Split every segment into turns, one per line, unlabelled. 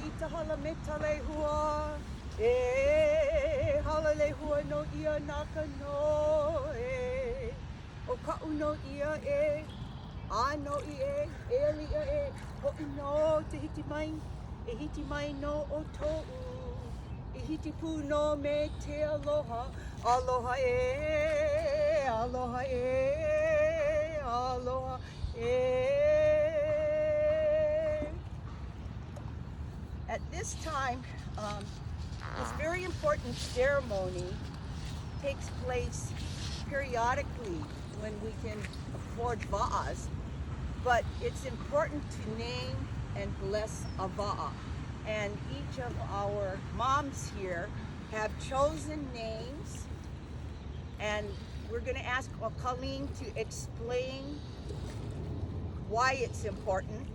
ita hala me tale hua. Hala le hua no ia naka no o ka uno ia ano i alia ho'i no te hiti mai no o to'u i hiti pu no me te aloha aloha aloha aloha At this time, this very important ceremony takes place periodically when we can afford va'as, but it's important to name and bless a va'a. And each of our moms here have chosen names, and we're going to ask Colleen to explain why it's important.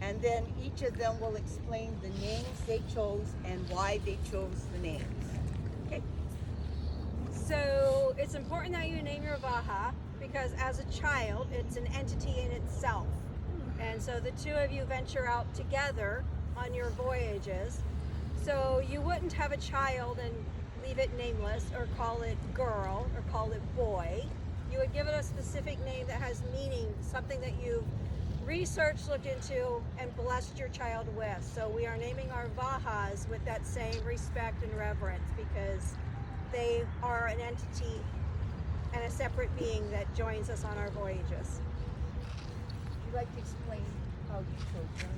And then each of them will explain the names they chose and why they chose the names. Okay.
So it's important that you name your vaha because as a child, it's an entity in itself. And so the two of you venture out together on your voyages. So you wouldn't have a child and leave it nameless or call it girl or call it boy. You would give it a specific name that has meaning, something that you've researched, looked into, and blessed your child with. So we are naming our vahas with that same respect and reverence because they are an entity and a separate being that joins us on our voyages.
Would you like to explain how you chose them?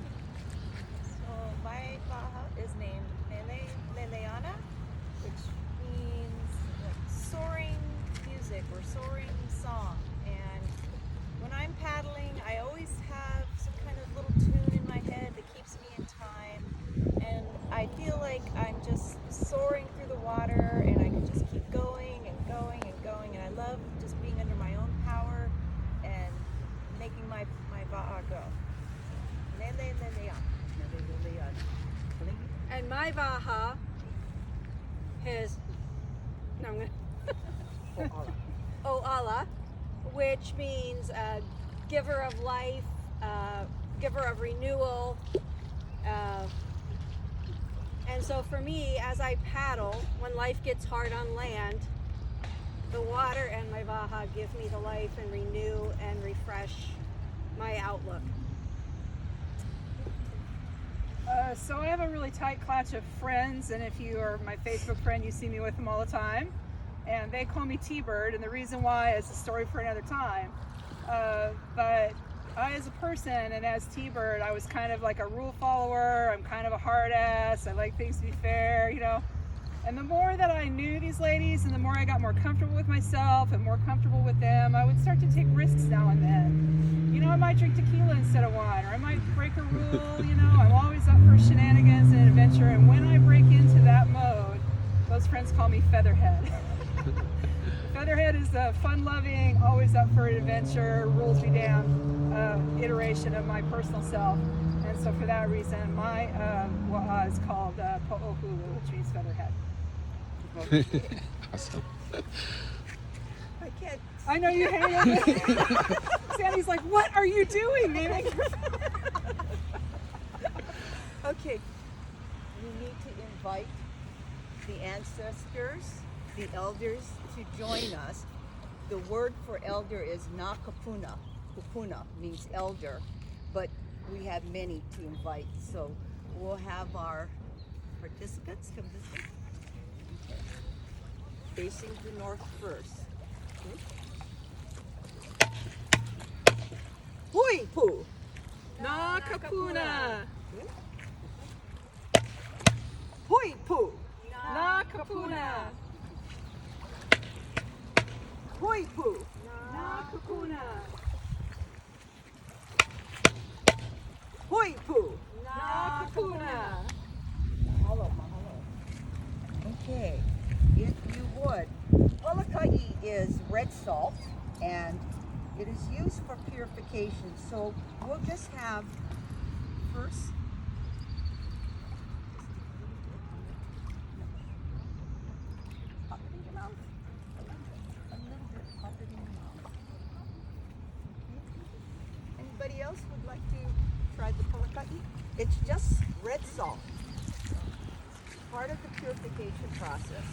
So my vaha is named Mele Leleana, which means like soaring music or soaring song. And when I'm paddling, I always have some kind of little tune in my head that keeps me in time. And I feel like I'm just soaring through the water and I can just keep going and going and going. And I love just being under my own power and making my va'a go. Mele Leleana.
And my vaha is, no, I'm gonna, O'ala, which means giver of life, giver of renewal. And so for me, as I paddle, when life gets hard on land, the water and my vaha give me the life and renew and refresh my outlook.
So I have a really tight clutch of friends, and if you are my Facebook friend, you see me with them all the time. And they call me T-Bird, and the reason why is a story for another time. But I, as a person, and as T-Bird, I was kind of like a rule follower. I'm kind of a hard ass. I like things to be fair, you know. And the more that I knew these ladies, and the more I got more comfortable with myself and more comfortable with them, I would start to take risks now and then. You know, I might drink tequila instead of wine, or I might break a rule, you know. I'm always up for shenanigans and adventure, and when I break into that mode, those friends call me Featherhead. Featherhead is a fun-loving, always up for an adventure, rules me down iteration of my personal self. And so for that reason, my wa'a is called Po'o Hulu, which means Featherhead.
Awesome.
I can't.
I know you hate it. Sandy's like, what are you doing, man?
Okay, we need to invite the ancestors, the elders, to join us. The word for elder is nakapuna. Kupuna means elder, but we have many to invite. So we'll have our participants come this way. Okay. Facing the north first. Okay. Hui pu.
Nakapuna.
Hui pu.
Nakapuna.
Hui pu.
Nakapuna.
Hui pu.
Nakapuna.
Mahalo, mahalo. Okay, if you would, Palakai is red salt and it is used for purification. So we'll just have first. Pop it in your mouth. A little bit, pop it in your mouth. Okay. Anybody else would like to tried the palakai? It's just red salt. Part of the purification process.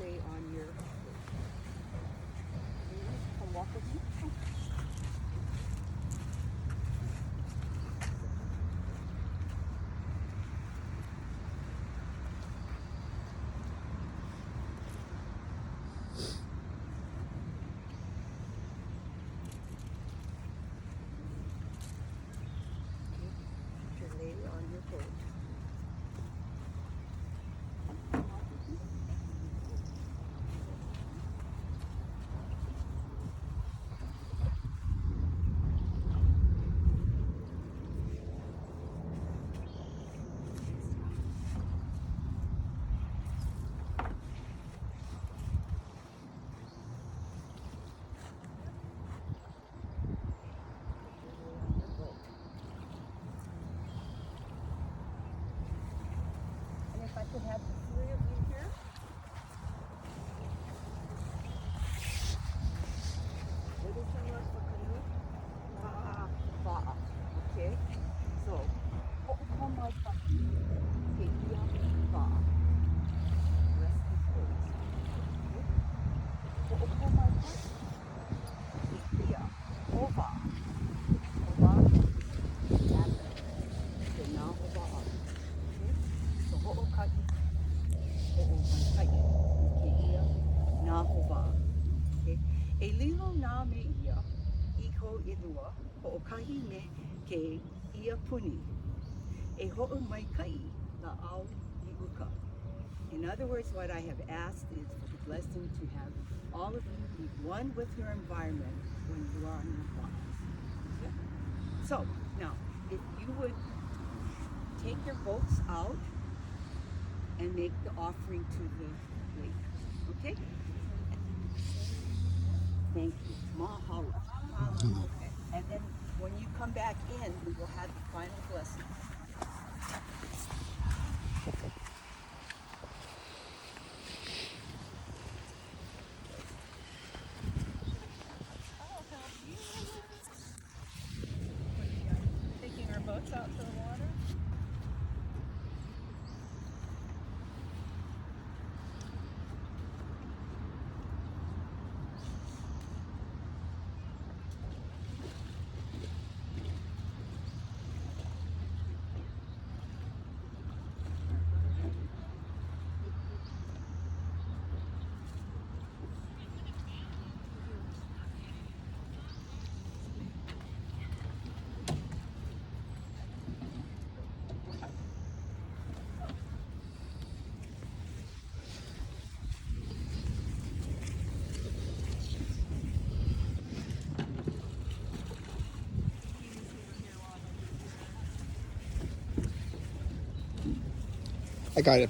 Lay on your come walk with me. Put your lei on your boat. If I could have the three of you here. What is your word for canoe? Va'a. Okay? So, ho'o mai kahi, ke ia va'a. Rest in place. Okay? Ho'o mai kahi, ke ia ova. Ova, gather. Ke nā va'a. Okay? So, ho'o kahi. O'o mai kai, ke ia nā hova. Okay? E lilo nā me ia, I ko ilua, ho'okahi me ke ia puni. E ho'o mai kai, la au I uka. In other words, what I have asked is for the blessing to have all of you be one with your environment when you are on your walks. Okay? So, now, if you would take your boats out and make the offering to the lake. Okay? Thank you. Mahalo. Okay. And then when you come back in, we will have the final blessing.
Taking our boats out to the water.
I got it.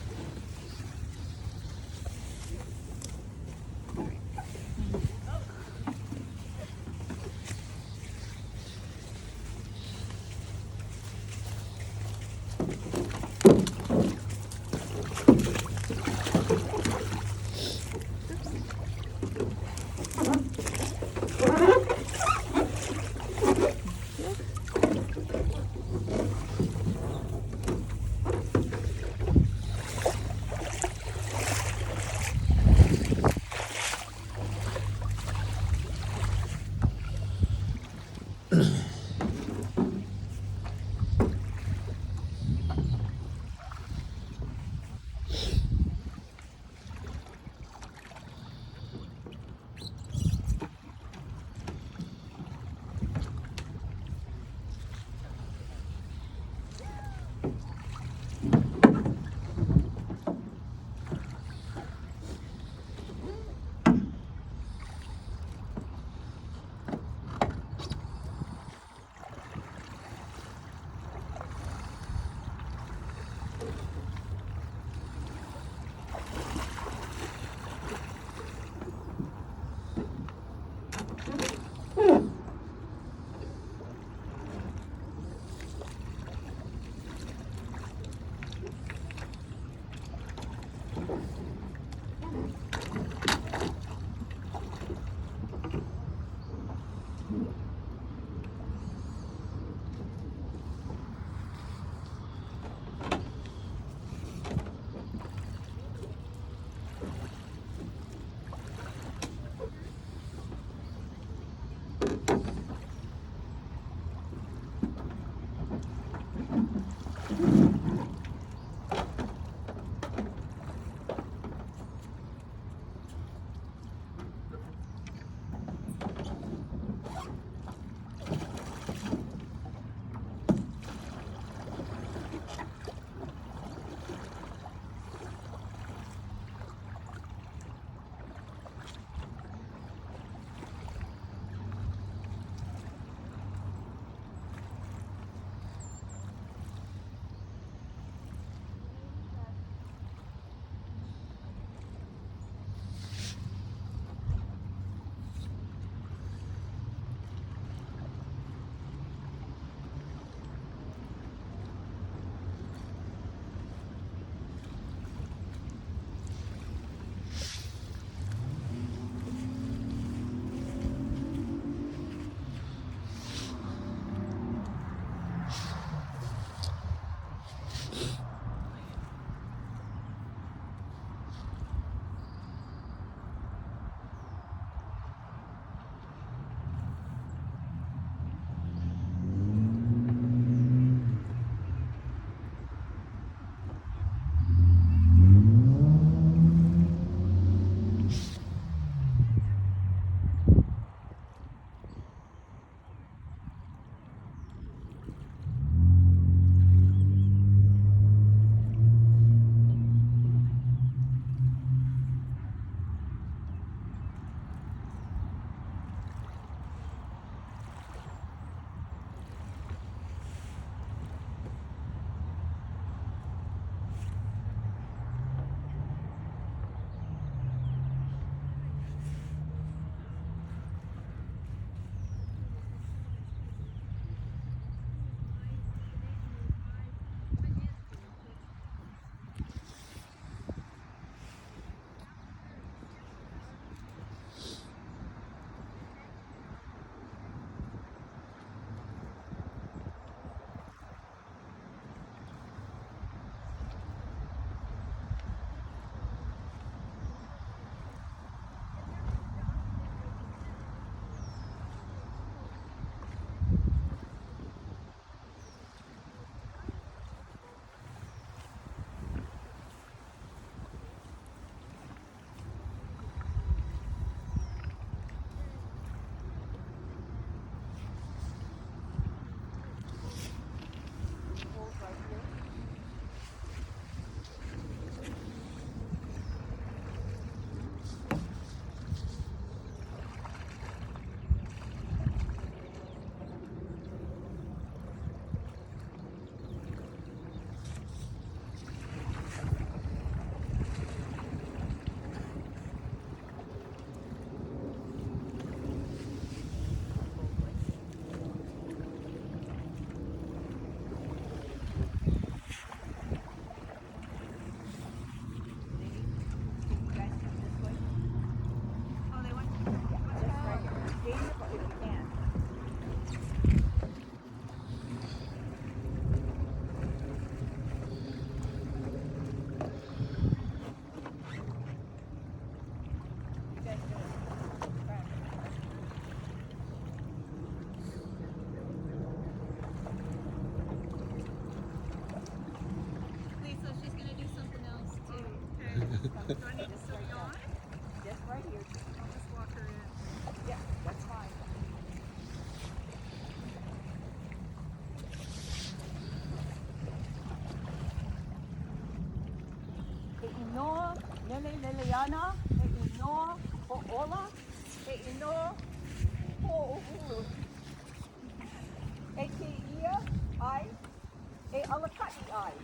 ai.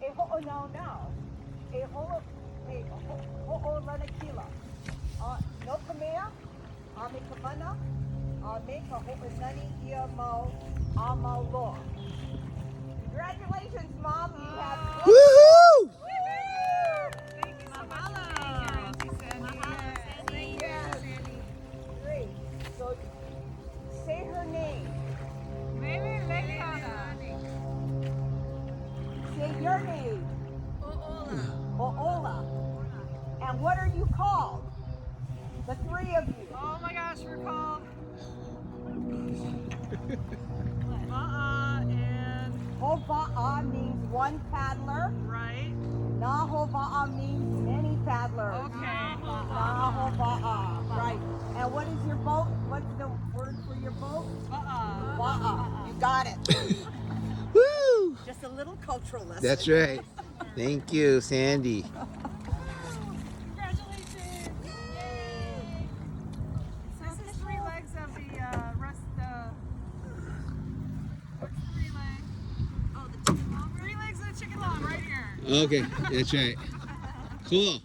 E ho'o nau nau. E ho'o lana kila. No ka mea, a me ka mana, a me ka ho'o nani ia mau a mau loa. Congratulations, Mom. You have
Woohoo!
Thank you so much. Thank you, Sandy.
Yes. Great. So say her name.
Mele Leleana.
Say your name. O'ola. And what are you called? The three of you.
Oh my gosh, we're called and
Hova'a means one paddler.
right.
Na hova'a means many paddlers.
Okay.
Na hova'a. Right. And what is your boat? What's the word for your boat? Va'a. You got it.
Woo!
Just a little cultural lesson.
That's right. Thank you, Sandy.
Congratulations! Yay! So this is 3 legs of the rest. What's 3 legs? Oh, the chicken long. 3 legs of the chicken long right here.
Okay, that's right. Cool.